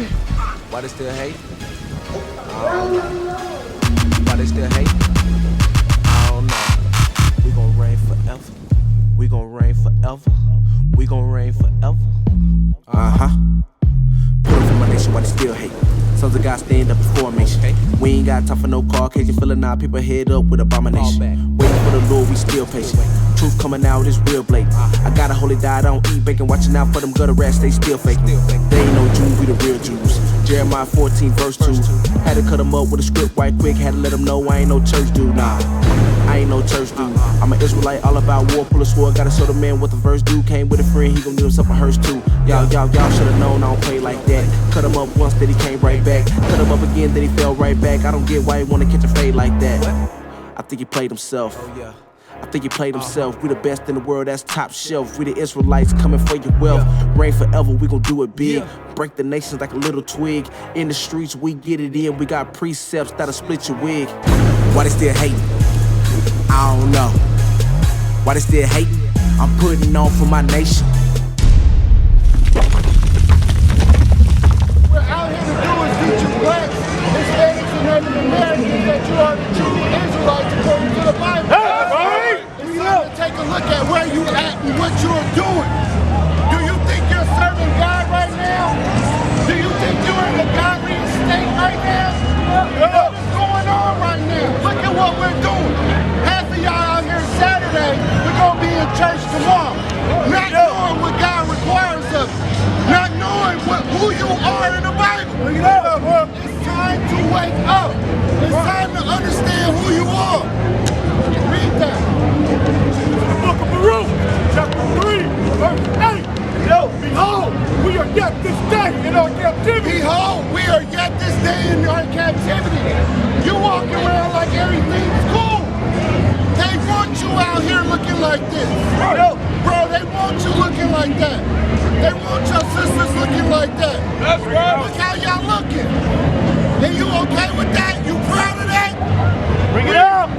Why they still hate? Why they still hate? I don't know. We gon' reign forever. We gon' reign forever. We gon' reign forever. Put up for my nation while they still hate. Sons of God stand up in formation. We ain't got time for no Caucasian filling our people head up with abomination. Waiting for the Lord, we still patient. Truth coming out is real blatant. I got a holy diet, I don't eat bacon. Watching out for them gutter rats, they still faking. They ain't no Jews, we the real Jews. Jeremiah 14 verse 2. Had to cut them up with a script right quick. Had to let them know I ain't no church dude. Nah, I ain't no church dude. I'm an Israelite, all about war, pull a sword. Gotta show the man what the verse do. Came with a friend, he gon' give himself a hearse too. Y'all should've known I don't play like that. Cut him up once, then he came right back. Cut him up again, then he fell right back. I don't get why he wanna catch a fade like that. I think he played himself. I think he played himself. We the best in the world, that's top shelf. We the Israelites coming for your wealth. Reign forever, we gon' do it big. Break the nations like a little twig. In the streets, we get it in. We got precepts that'll split your wig. Why they still hating? I don't know. Why they still hating? I'm putting on for my nation. We're out here to do is teach you blacks, Hispanics, and Native Americans that you are the true Israelites according to the Bible. It's time to take a look at where you at and what you're doing. Do you think you're serving God right now? Do you think you're in the godly state right now? What's going on right now? Look at what we're doing. Half of y'all out here Saturday, we're going to be in church tomorrow. Not knowing what God requires of you. Not knowing who you are in the Bible. It's time to wake up. It's time to understand who you are. Read that. The book of Baruch, chapter 3, verse 8. Behold, we are yet this day in our captivity. Behold, we are yet this day in our captivity. You walking around like everything's cool. They want you out here looking like this. Bro, they want you looking like that. They want your sisters looking like that. That's right. Look how y'all looking. And you okay with that? You proud of that? Bring it out.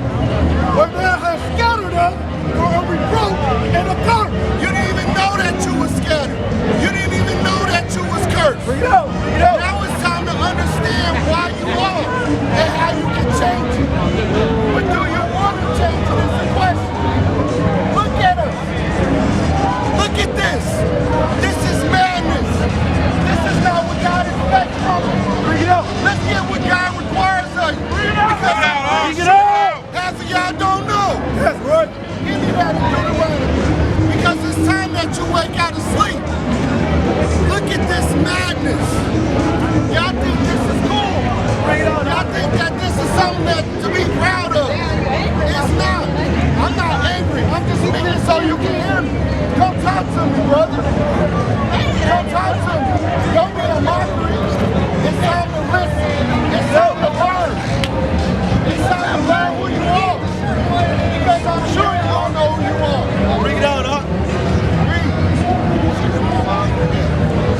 Where thou hast scattered us for a reproach and a curse. You didn't even know that you was scattered. You didn't even know that you was cursed. Bring it out. Bring it out. Now it's time to understand why you are and how you can change it. But do you want to change it is the question. Look at us. Look at this. This is madness. This is not what God expects from us. Bring it out. Let's get what God requires of you. Bring it out. Because Bring it out. half of y'all don't know. That's right. Give me that in Deuteronomy. Because it's time that you wake out of sleep. Look at this madness. Y'all think this is cool. Y'all think that this is something that to be proud of. It's not. I'm not angry. I'm just speaking so you can hear me. Come talk to me, brother. Come talk to me. Don't be a mockery. It's time to listen. It's time to learn. It's time to learn who you are. Because I'm sure you don't know who you are. Bring it out, huh? Read.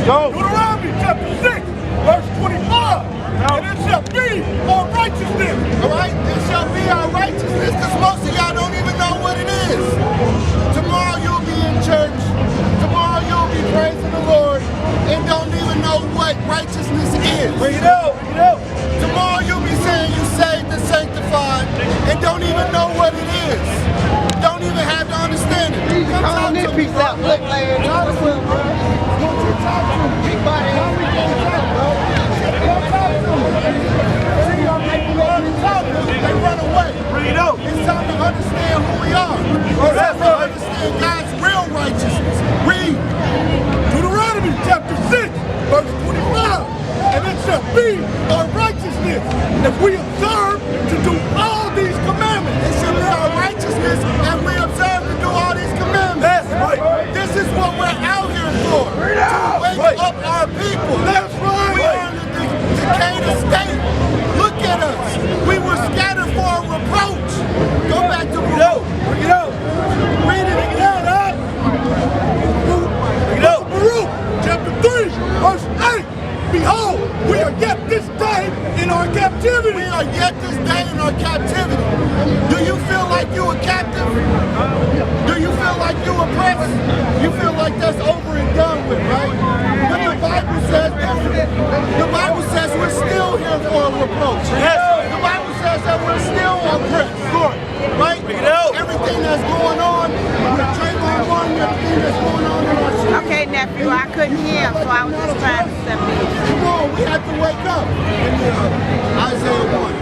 Go. Deuteronomy chapter 6, verse 25. And it shall be our righteousness. All right? It shall be our righteousness, because most of y'all don't even know what it is. Tomorrow you'll be in church. Tomorrow you'll be praising the Lord and don't even know what righteousness is. Bring it out. Bring it out. Tomorrow you'll be saying you saved and sanctified and don't even know what it is. Don't even have to understand it. Come talk to me, bro. Talk to me, bro. Won't you talk to me? Big body. How we gonna talk, bro? Come talk to me. See, y'all people love to talk to me. They run away. Bring it out. It's time to understand who we are. It's time to understand God's real righteousness. Read. Deuteronomy chapter 6, verse 25. And it shall be our righteousness if we observe to do all these commandments. It shall be our righteousness and we observe to do all these commandments. That's right. This is what we're out here for. To wake up our people. That's right. We are in the decayed state. Look at us. We were scattered for a reproach. Go back to Baruch. Bring it out. Read it again, huh? Bring it out. Baruch chapter 3, verse 8. Behold, we are yet this day in our captivity. We are yet this day in our captivity. Do you feel like you a captive? Do you feel like you oppressed? You feel like that's over and done with, right? But the Bible says different. folks. Yes. The Bible says that we're still oppressed. Right? Everything that's going on, with Trayvon Martin, everything that's going on in our city. Okay, nephew, I couldn't hear him, so I was just trying to step in. Come on, we have to wake up. In Isaiah 1.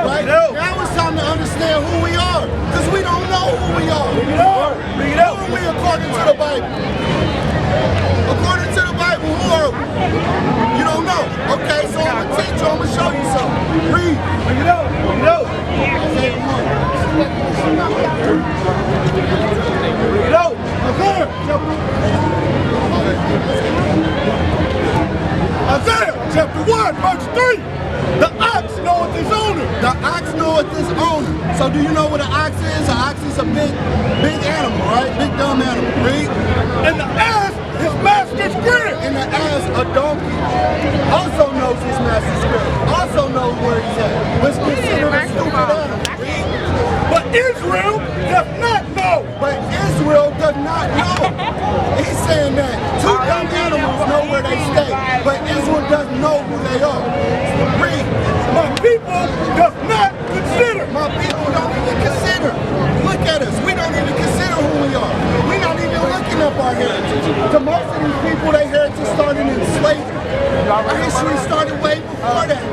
Right? Now it's time to understand who we are, because we don't know who we are. Who are we according to the Bible? According to the Bible, who are we? You don't know. Okay, so I'm going to teach you. I'm going to show you something. Read. Bring it up. Isaiah 1. Bring it out. Isaiah chapter 1, verse 3. The ox knoweth his owner. The ox knoweth his owner. So do you know what an ox is? An ox is a big animal, right? Big dumb animal. Read. And the ass his master's crib. And the ass, a donkey, also knows his master's crib. Also knows where he's at. But it's considered a stupid animal. Read. But Israel does not know. But Israel does not know. He's saying that two dumb animals know where they stay, but Israel doesn't know who they are. Read. My people does not consider. My people don't even consider. Look at us. We don't even consider who we are. We're not even looking up our heritage. To most of these people, their heritage started in slavery. Our history started way before that.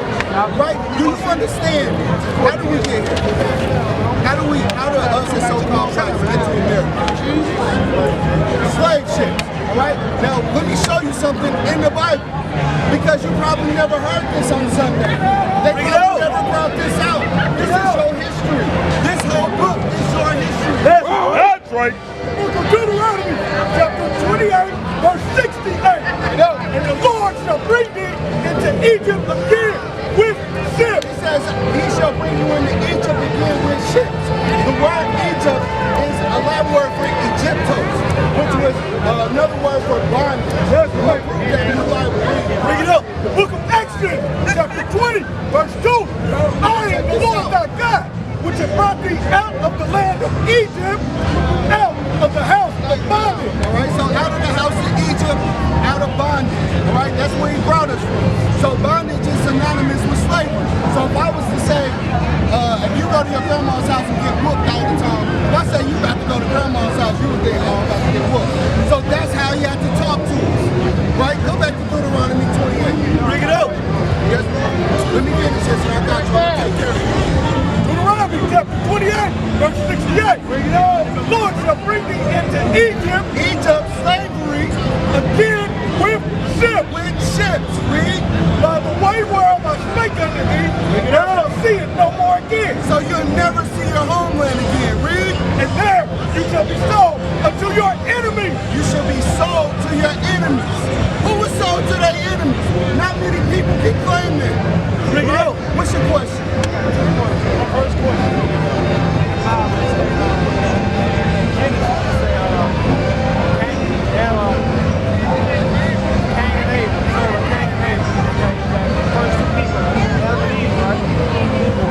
Right? Do you understand? How do we get here? How do us as so-called blacks get to America? Slave ships. Alright? Now, let me show you something in the Bible. Because you probably never heard this on Sunday. They probably never brought this out. This is your history. This whole book is your history. That's right. Book of Deuteronomy, chapter 28, verse 68. And the Lord shall bring thee into Egypt again with ships. It says, he shall bring you into Egypt again with ships. The word Egypt is a Latin word for Egyptos, which was another word for bondage. That's right. Prove that in the Bible. Bring it up. The book of Exodus, chapter 20, verse 2. I am the Lord thy God, which have brought thee out of the land of Egypt, out of the house of bondage. All right, so out of the house of Egypt, out of bondage. All right, that's where he brought us from. So bondage is synonymous with slavery. So if I was to say, if you go to your grandma's house and get whooped all the time, if I say you about to go to grandma's house, you would think, oh, I'm about to get whooped. So that's how he had to talk to us. Right? Go back to Deuteronomy 28. Bring it up. Yes, let me finish this and I got you. Take care of it. Deuteronomy chapter 28, verse 68. Bring it up. The Lord shall bring thee into Egypt, slavery, again with ships. With ships. Read. By the way whereof I spake unto thee, thou shalt see it no more again. So you'll never see your homeland again. Read. And there you shall be sold unto your enemies. You shall be sold to your enemies. Who was sold to their enemies? Not many people can claim that. Bring it up. What's your question? First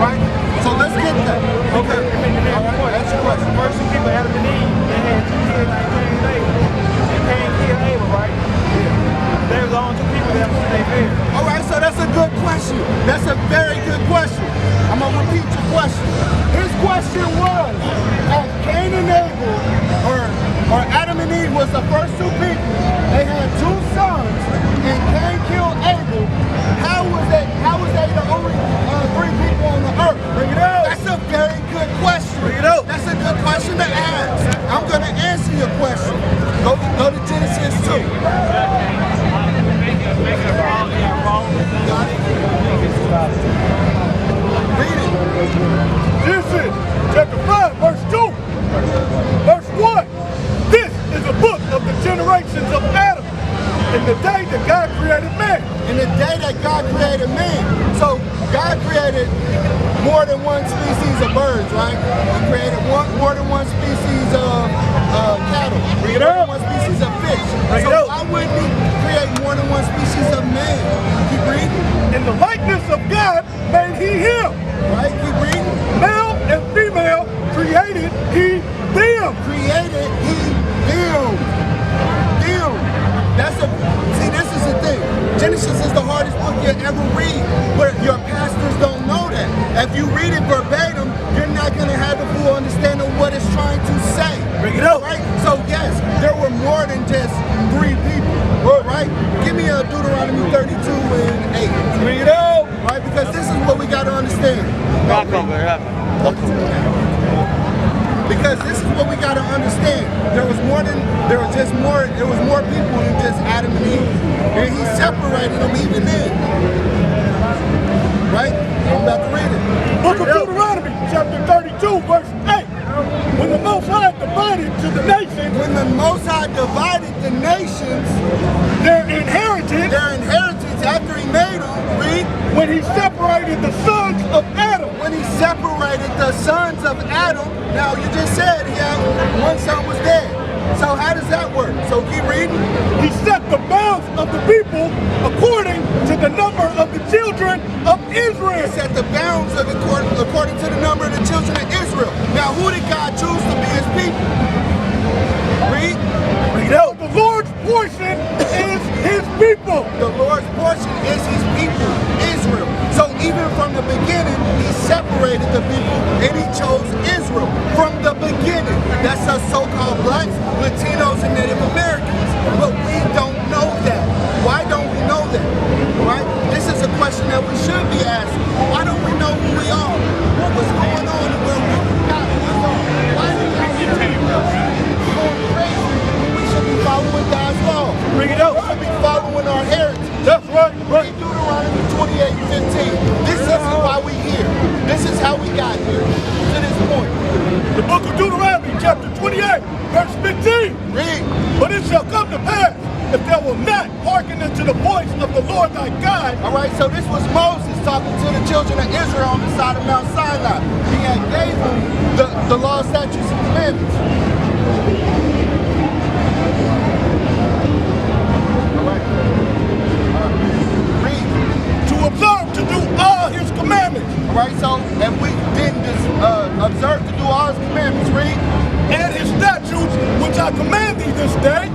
Right? So let's get that. Okay. That's your question. First two people, Adam and Eve, they had two kids named Cain and Abel. And Cain killed Abel, right? Yeah. They were the only two people that ever seen their All right, so that's a good question. That's a very good question. I'm going to repeat your question. His question was, as Cain and Abel, or Adam and Eve was the first two people, they had two sons, and Cain killed Abel. How was they the only three people on the earth? Bring it out. That's a very good question. Bring it out. That's a good question to ask. I'm going to answer your question. Go to Genesis 2. Read it. Genesis chapter 5, verse 2. Verse 1. This is a book of the generations of Adam in the day that God created man. In the day that God created man. So God created more than one species of birds, right? He created more than one species of cattle. Bring it up. One species of fish. Bring so it up. why wouldn't he create more than one species of man? Keep reading. In the likeness of God made he him. Right? Keep reading. Male and female created he them. Created he them. Them. See, this is the thing. Genesis is the hardest book you'll ever read, where your pastor If you read it verbatim, you're not going to have the full understanding of what it's trying to say. Bring it up. Right? So yes, there were more than just 3 people. Right? Give me a Deuteronomy 32 and 8. Bring it up. Right? Because this is what we got to understand. Because this is what we got to understand. There was more people than just Adam and Eve. And he separated them even then. Right? I'm about to read it. Book of Deuteronomy, chapter 32, verse 8. When the Most High divided to the nations, When the Most High divided the nations, their inheritance, after he made them, read, when he separated the sons of Adam, when he separated the sons of Adam, now you just said one son was dead. So how does that work? So keep reading. he set the bounds of the people according to the number of the children of Israel. He set the bounds of according to the number of the children of Israel. Now who did God choose to be his people? Read. The Lord's portion is his people. The Lord's portion is his people, Israel. So even from the beginning, he separated the people and he chose Israel. From the beginning. That's us so-called blacks, Latinos, and Native Americans. But we don't know that. Why don't we know that? Right? This is a question that we should be asking. Why don't we know who we are? What was going on and where we got what's on? Why did we going crazy when we should be following God's law? Bring it up. We should be following our heritage. That's right. Read Deuteronomy 28:15. This is why we here. This is how we got here to this point. The book of Deuteronomy, chapter 28, verse 15. Read. But it shall come to pass, if thou wilt not hearken unto the voice of the Lord thy God. All right, so this was Moses talking to the children of Israel on the side of Mount Sinai. He had gave them the law, statutes, and commandments. All right. Read. To observe to do all his commandments. All right, so if we didn't observe to do all his commandments, read. And his statutes, which I command thee this day,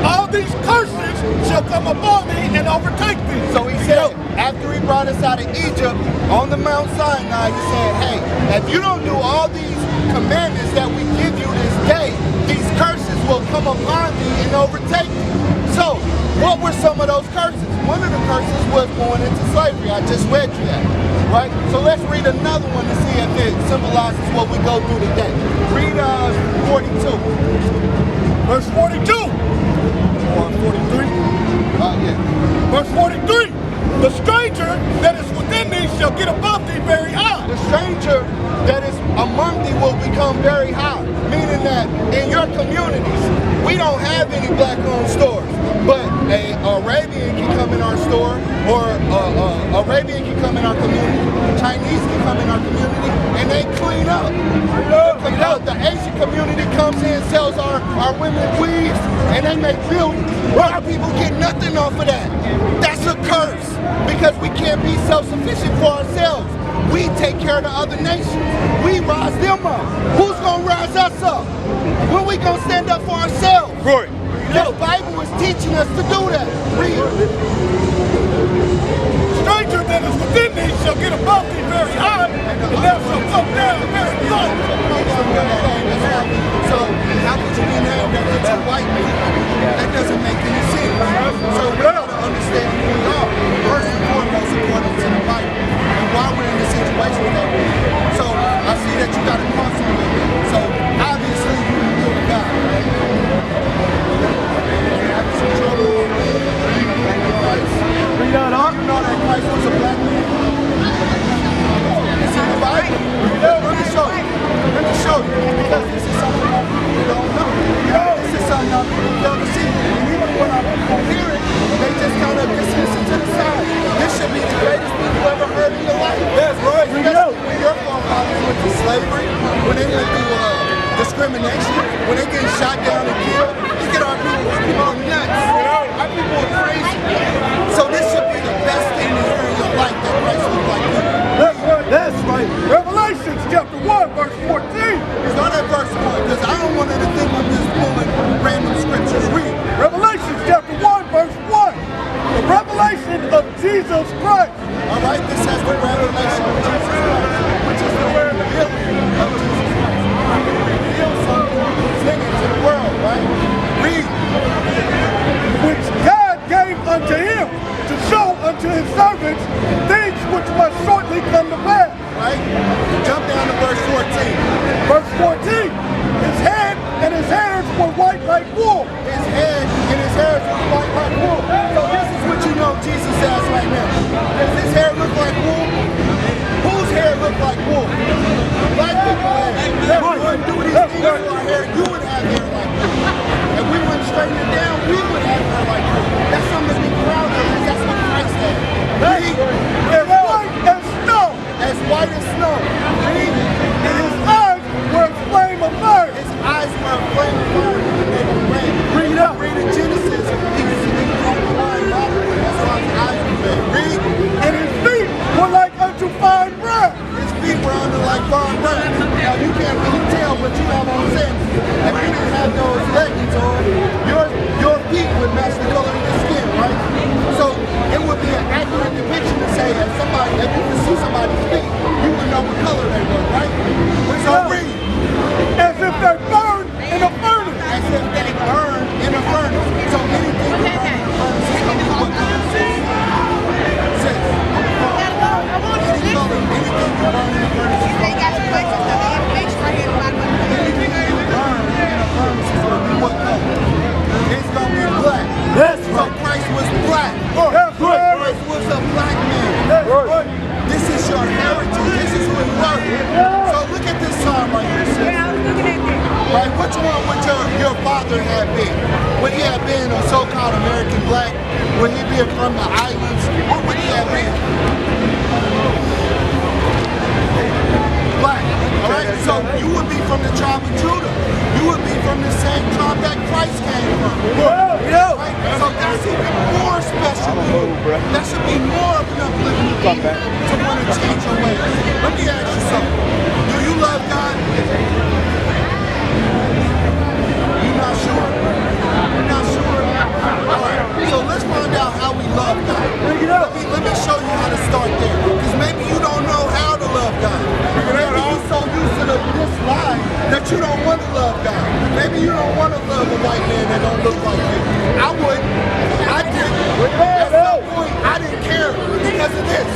all these curses shall come upon thee and overtake thee. So he said, after he brought us out of Egypt on the Mount Sinai, he said, hey, if you don't do all these commandments that we give you this day, these curses will come upon thee and overtake thee. So, what were some of those curses? One of the curses was going into slavery. I just read you that, right? So let's read another one to see if it symbolizes what we go through today. Read 42. Verse 42. Or 43. Yeah. Verse 43. The stranger that is within thee shall get above thee very high. The stranger that is among thee will become very high. Meaning that in your communities, we don't have any black-owned stores. But an Arabian can come in our store, or Arabian can come in our community, Chinese can come in our community, and they clean up. The Asian community comes in, sells our women weaves, and they make billions. Our people get nothing off of that. That's a curse, because we can't be self-sufficient for ourselves. We take care of the other nations. We rise them up. Who's gonna rise us up? When we gonna stand up for ourselves? Right. The Bible is teaching us to do that. Read. Stranger that is within thee shall get above thee very high, and thou shalt come down very low. So how could you be named after two white men? That doesn't make any sense. So we gotta understand who we are. First and foremost, according to the Bible, and why we're in the situation that we're in. So I see that you got a cross on your head. So obviously you feel God, right? Bring that up. You know that Christ was a black man? It's in the Bible. Let me show you. Because this is something like wool. His head and his hairs look white like wool. So this is what you know Jesus has right now. Does his hair look like wool? Whose hair look like wool? Black people hair. If we wouldn't do these things to our hair, you would have hair like wool. If we wouldn't straighten it down, we would have hair like wool. That's something to be proud of, because that's what Christ had. As white as snow. As white as snow. Read. And his eyes were a flame of fire. His eyes were a flame of fire. Read it up. Read in Genesis. He's on the line, that's why his eyes were red. Read. And his feet were like unto fine bread. His feet were under like fine bread. Now you can't really tell, but you have on sandals. If you didn't have those leggings on, your feet would match the color of your skin, right? So it would be an accurate depiction to say that somebody, if you could see somebody's feet, you would know what color they were, right? So read. As if they burned in a furnace. As if they burn in a furnace. So anything that burns in a furnace is going to be what color it says. Any color, anything you burn in a furnace is going to be what color. Anything that you burn in a furnace is going to be what color. It's going to be black. That's So Christ was black. That's right. Christ was a black man. That's right. This is your heritage. This is who you are. So look at this psalm right here. Sis. Right, which one would your father have been? Would he have been a so-called American black? Would he be from the islands? What would he have been? Black. Alright, so you would be from the tribe of Judah. You would be from the same tribe that Christ came from. Right? So that's even more special. That should be more of an uplifting thing to want to change your ways. Let me ask you something. Do you love God? You're not sure? You're not sure? Alright, so let's find out how we love God. Let me show you how to start there. Because maybe you don't know how to love God. Maybe you're so used to this lie that you don't want to love God. Maybe you don't want to love a white man that don't look like you. I would. I did. At some point, I didn't care because of this.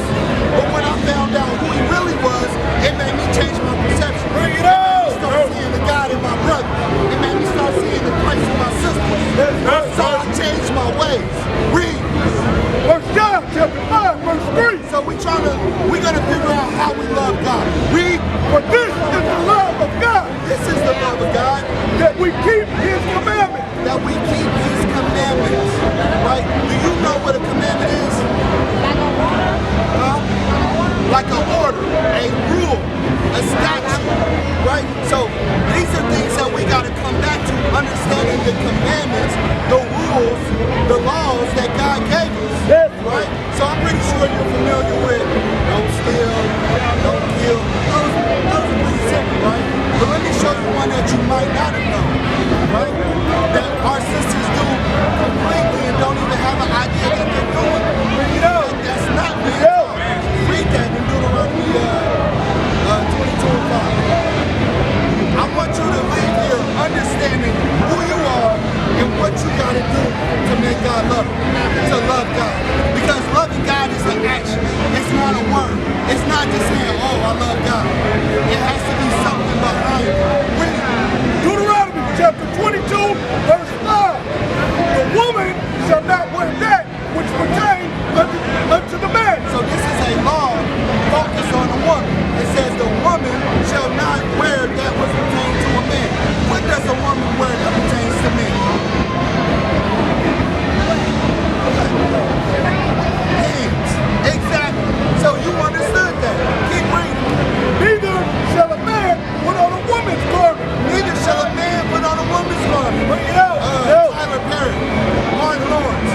But when I found out who he really was, it made me change my perception. Bring it out! Start seeing the God in my brother. It made me start seeing the Christ in my sister. So I changed my ways. Read. First John chapter 5, verse 3. So we're gonna figure out how we love God. Read. For this is the love of God. This is the love of God. That we keep his commandments. That we keep his commandments. Right? Do you know what a commandment is? Like an order, a rule, a statute. Right? So these are things that we gotta come back to, understanding the commandments, the rules, the laws that God gave us. Right? So I'm pretty sure you're familiar with don't steal, don't kill. Those are pretty simple, right? But let me show you one that you might not have known, right? That our sisters do completely and don't even have an idea that they're doing. That's not being taught. Read that in Deuteronomy 22:5. I want you to leave here understanding who you are and what you got to do to make God love you, to love God. Because loving God is an action. It's not a word. It's not just saying, oh, I love God. It has to be something behind it. Read it. Deuteronomy chapter 22, verse 5. The woman shall not wear that which pertains unto the man. So this is a law focused on the woman. It says the woman shall not wear that which pertains to a man. What does a woman wear that pertains to men? Hands. Exactly. So you understood that. Keep reading. Neither shall a man put on a woman's garment. Neither shall a man put on a woman's garment. Bring it out. Tyler Perry, Martin Lawrence.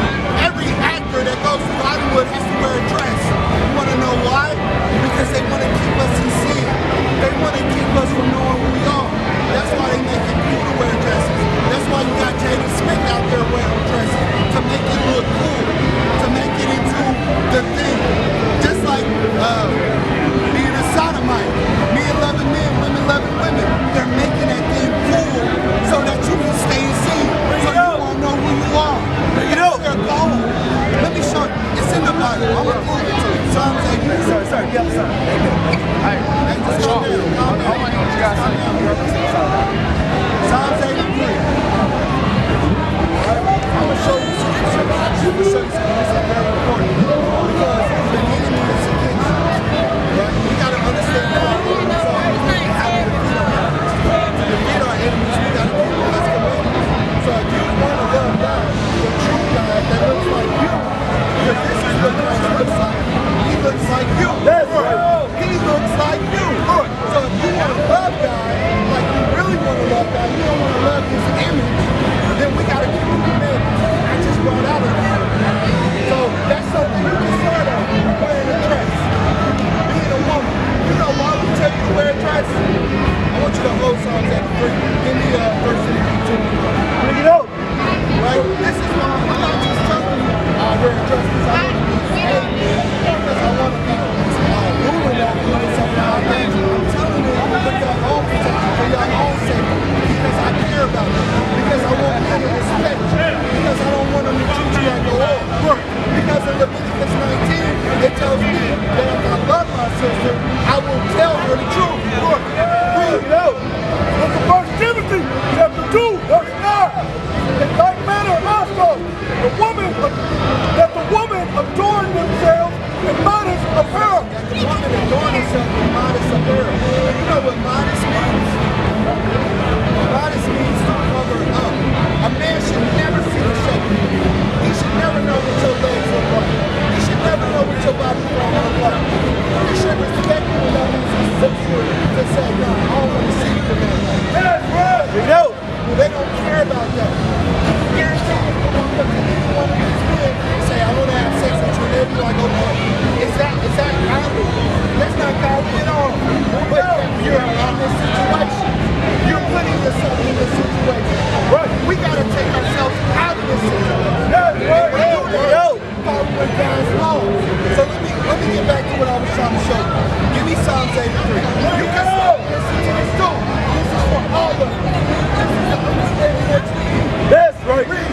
They don't care about that. Guarantee you, come on, look at each one of these men and say, I want to have sex with you, and they'll be like, okay. Is that godly? That's not godly at all. But you're in this situation. You're putting yourself in this situation. Right. We got to take ourselves out of this situation. Following God's law. So let me get back to what I was trying to show you. Give me Psalms 83. You can start listening to this too. This is for all of us. This is the understanding that you need. That's right. Read.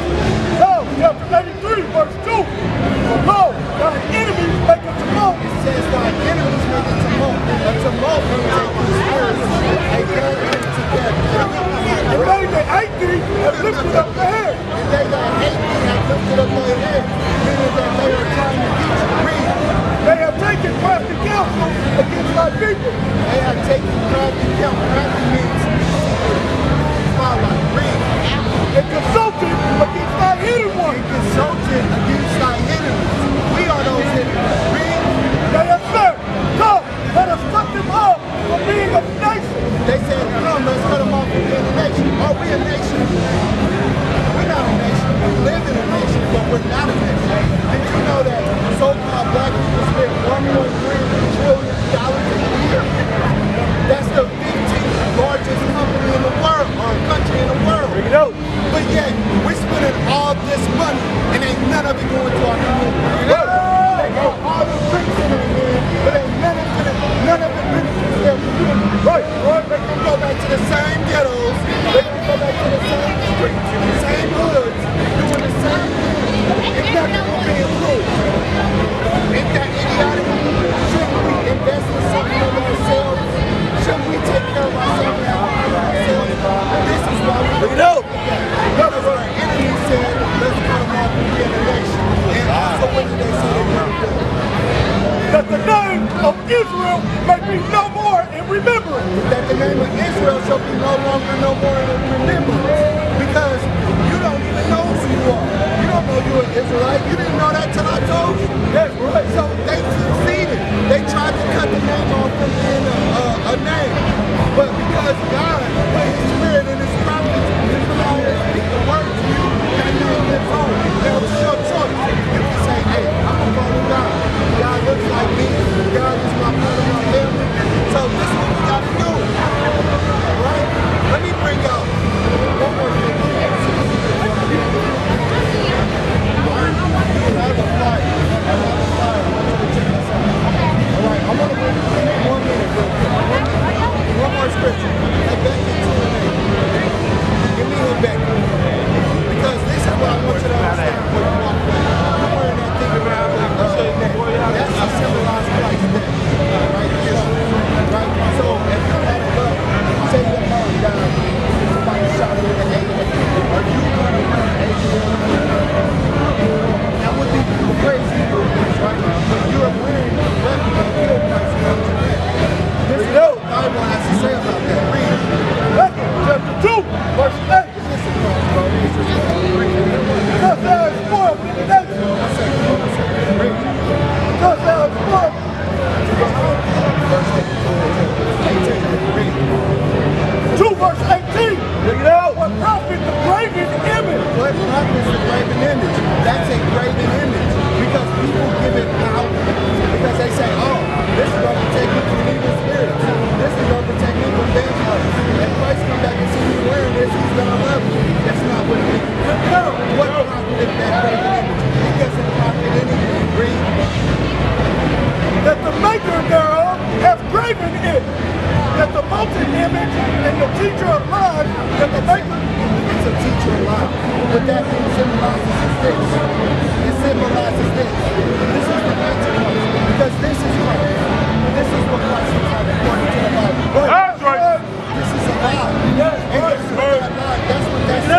Psalm chapter 83, verse 2. For lo, thy enemies make a tumult. It says thy enemies make a tumult. A tumult means a conspiracy, a gathering together. And they that hate thee have lifted up their head. And they that hate thee have lifted up their head, meaning that they are trying to get you. Read. They have taken crafty counsel against thy people. They have taken crafty counsel. Crafty means spotlight. Read. And consulted against thy hidden And ones. consulted against thy enemies. We are those enemies. Read. They have said, come, let us cut them off from being a nation. They said, come, let's cut them off from being a nation. Are we a nation? We're not a nation. We live in a nation, but we're not a nation. Did you know that so-called black people spend $1.3 trillion a year? That's the 15th largest company in the world, or country in the world. Bring it out. But yet, we're spending all this money, and ain't none of it going to our community. They got all the drinks in their hand, but ain't none of it benefits their community. Right. They can go back to the same ghettos, they can go back to the same streets, the same hoods, doing the same thing, and nothing will be improved. Ain't that idiotic? Shouldn't we invest in something of ourselves? Shouldn't we take care of ourselves and have ourselves? This is why we Bring it out. because our enemies said, let's cut them off from being a nation. And also, what did they say they were going to do? That the name of Israel may be no more in remembrance. That the name of Israel shall be no more in remembrance. Because you don't even know who you are. You don't know you're an Israelite. You didn't know that till I told you. That's right. So they succeeded. They tried to cut the name off from being a name. But because God put his spirit in his prophets to come out and speak the word to you, that name lives on. That was your choice. You can say, hey, I'm going to follow God. God looks like me. God is my part of my family. So this is what we got to do. Right? Let me bring out one more thing. Alright, I'm going to bring you 1 minute real quick. One more scripture. Hey, Becky, give me him back. Because this is what I want you to understand before you walk away. I'm wearing that thing around that's to symbolize Christ's death. Right? Right? So, if you had a love, say your mom died, somebody shot you in the head, are you going to wear that would be crazy, right? But you're wearing the weapon that killed Christ from today. This is what the Bible has to say about that. Read. Chapter 2, verse 8. Because thou hast spoiled the nation. Because thou hast spoiled. Verse 18. 2 verse 18. Bring it out. What profit the graven image? What profits the graven image? That's a graven image. Because people give it power. Because they say, oh, this is going to protect me from evil spirits. This is going to protect me from vampires. If Christ come back and see me wearing this, he's going to love me. That's not what it is. What profit is that graven image? It doesn't profit anything. Read. That the maker thereof hath graven it. That the molten image and the teacher of lies, that the maker It's a teacher of life. What that thing symbolizes is this. It symbolizes this. This is the Antichrist. Because this is Christ. This is what Christ is like according to the Bible. That's right. This is a lie. Yes, And guess what that lie? That's what that's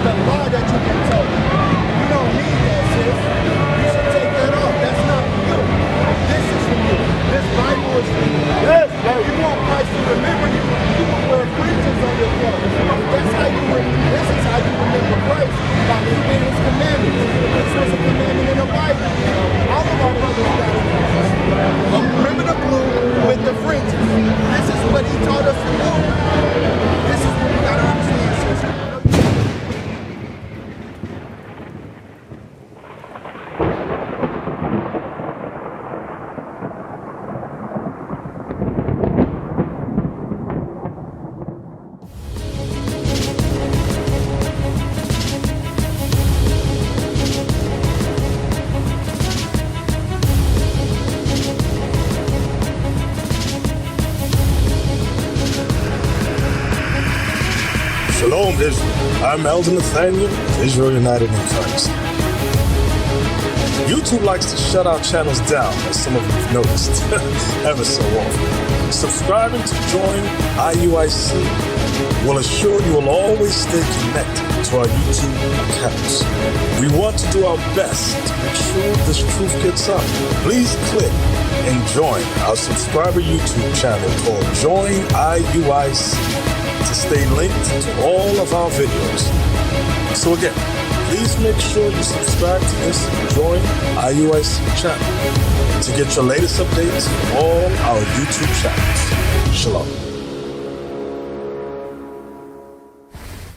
the lie that you've been told. You don't need that, sis. You should take that off. That's not for you. This is for you. This Bible is for you. Yes, If you want Christ to remember you, you will wear fringes on your clothes. That's how you remember. This is how you remember Christ, by keeping his commandments. This was a commandment in the Bible. All of our brothers got it. Israel. I'm Elder Nathaniel, Israel United in Christ. YouTube likes to shut our channels down, as some of you have noticed, ever so often. Subscribing to join IUIC will assure you will always stay connected to our YouTube accounts. We want to do our best to make sure this truth gets out. Please click and join our subscriber YouTube channel called Join IUIC to stay linked to all of our videos. So again, please make sure you subscribe to this Join IUIC channel to get your latest updates from all our YouTube channels. Shalom.